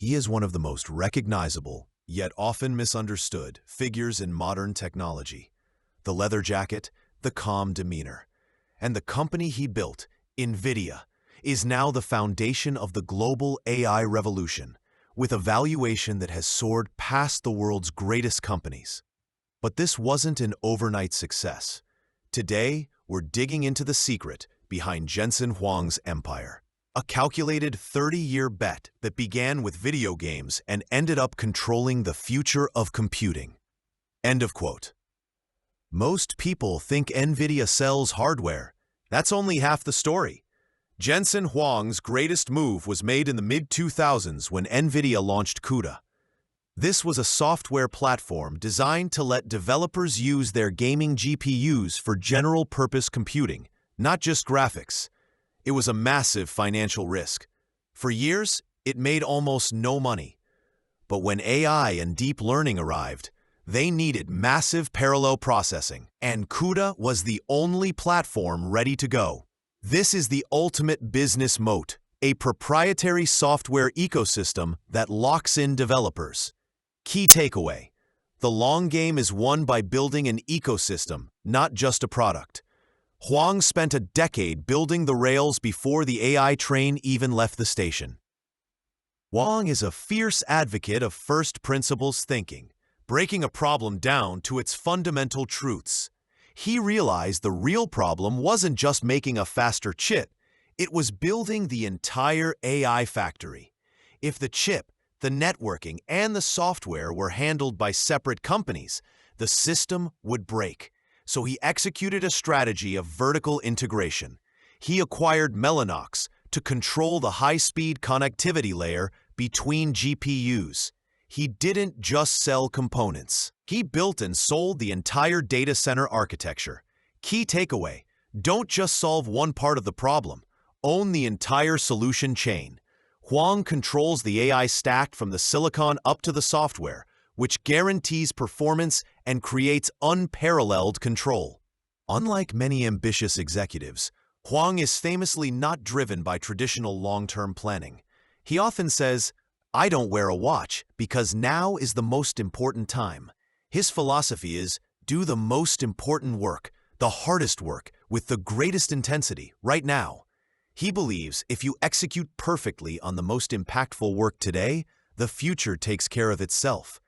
He is one of the most recognizable, yet often misunderstood, figures in modern technology. The leather jacket, the calm demeanor. And the company he built, NVIDIA, is now the foundation of the global AI revolution, with a valuation that has soared past the world's greatest companies. But this wasn't an overnight success. Today, we're digging into the secret behind Jensen Huang's empire. A calculated 30-year bet that began with video games and ended up controlling the future of computing. End of quote. Most people think NVIDIA sells hardware. That's only half the story. Jensen Huang's greatest move was made in the mid-2000s when NVIDIA launched CUDA. This was a software platform designed to let developers use their gaming GPUs for general-purpose computing, not just graphics. It was a massive financial risk. For years, it made almost no money. But when AI and deep learning arrived, they needed massive parallel processing, and CUDA was the only platform ready to go. This is the ultimate business moat, a proprietary software ecosystem that locks in developers. Key takeaway: the long game is won by building an ecosystem, not just a product. Huang spent a decade building the rails before the AI train even left the station. Huang is a fierce advocate of first principles thinking, breaking a problem down to its fundamental truths. He realized the real problem wasn't just making a faster chip, it was building the entire AI factory. If the chip, the networking, and the software were handled by separate companies, the system would break. So he executed a strategy of vertical integration. He acquired Mellanox to control the high-speed connectivity layer between GPUs. He didn't just sell components. He built and sold the entire data center architecture. Key takeaway: don't just solve one part of the problem. Own the entire solution chain. Huang controls the AI stack from the silicon up to the software, which guarantees performance and creates unparalleled control. Unlike many ambitious executives, Huang is famously not driven by traditional long-term planning. He often says, "I don't wear a watch because now is the most important time." His philosophy is, do the most important work, the hardest work, with the greatest intensity, right now. He believes if you execute perfectly on the most impactful work today, the future takes care of itself.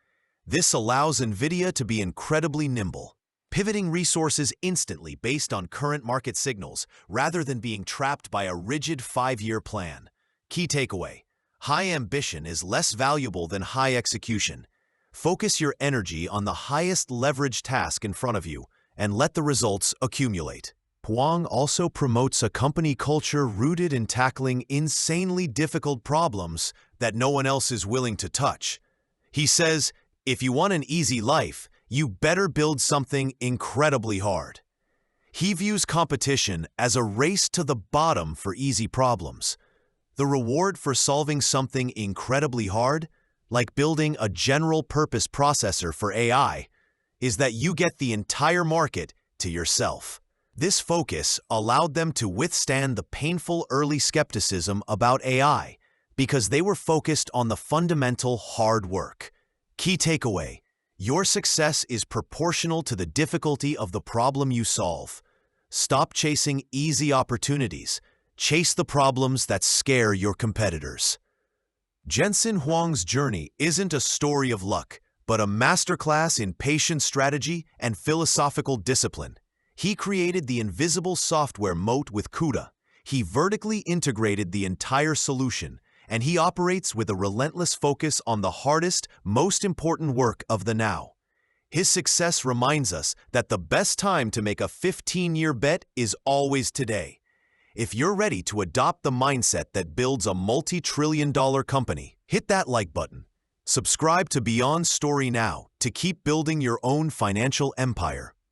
This allows NVIDIA to be incredibly nimble, pivoting resources instantly based on current market signals rather than being trapped by a rigid 5-year plan. Key takeaway: high ambition is less valuable than high execution. Focus your energy on the highest leverage task in front of you and let the results accumulate. Huang also promotes a company culture rooted in tackling insanely difficult problems that no one else is willing to touch. He says, if you want an easy life, you better build something incredibly hard. He views competition as a race to the bottom for easy problems. The reward for solving something incredibly hard, like building a general-purpose processor for AI, is that you get the entire market to yourself. This focus allowed them to withstand the painful early skepticism about AI because they were focused on the fundamental hard work. Key takeaway: your success is proportional to the difficulty of the problem you solve. Stop chasing easy opportunities. Chase the problems that scare your competitors. Jensen Huang's journey isn't a story of luck, but a masterclass in patient strategy and philosophical discipline. He created the invisible software moat with CUDA. He vertically integrated the entire solution, and he operates with a relentless focus on the hardest, most important work of the now. His success reminds us that the best time to make a 15-year bet is always today. If you're ready to adopt the mindset that builds a multi-trillion-dollar company, hit that like button. Subscribe to Beyond Story now to keep building your own financial empire.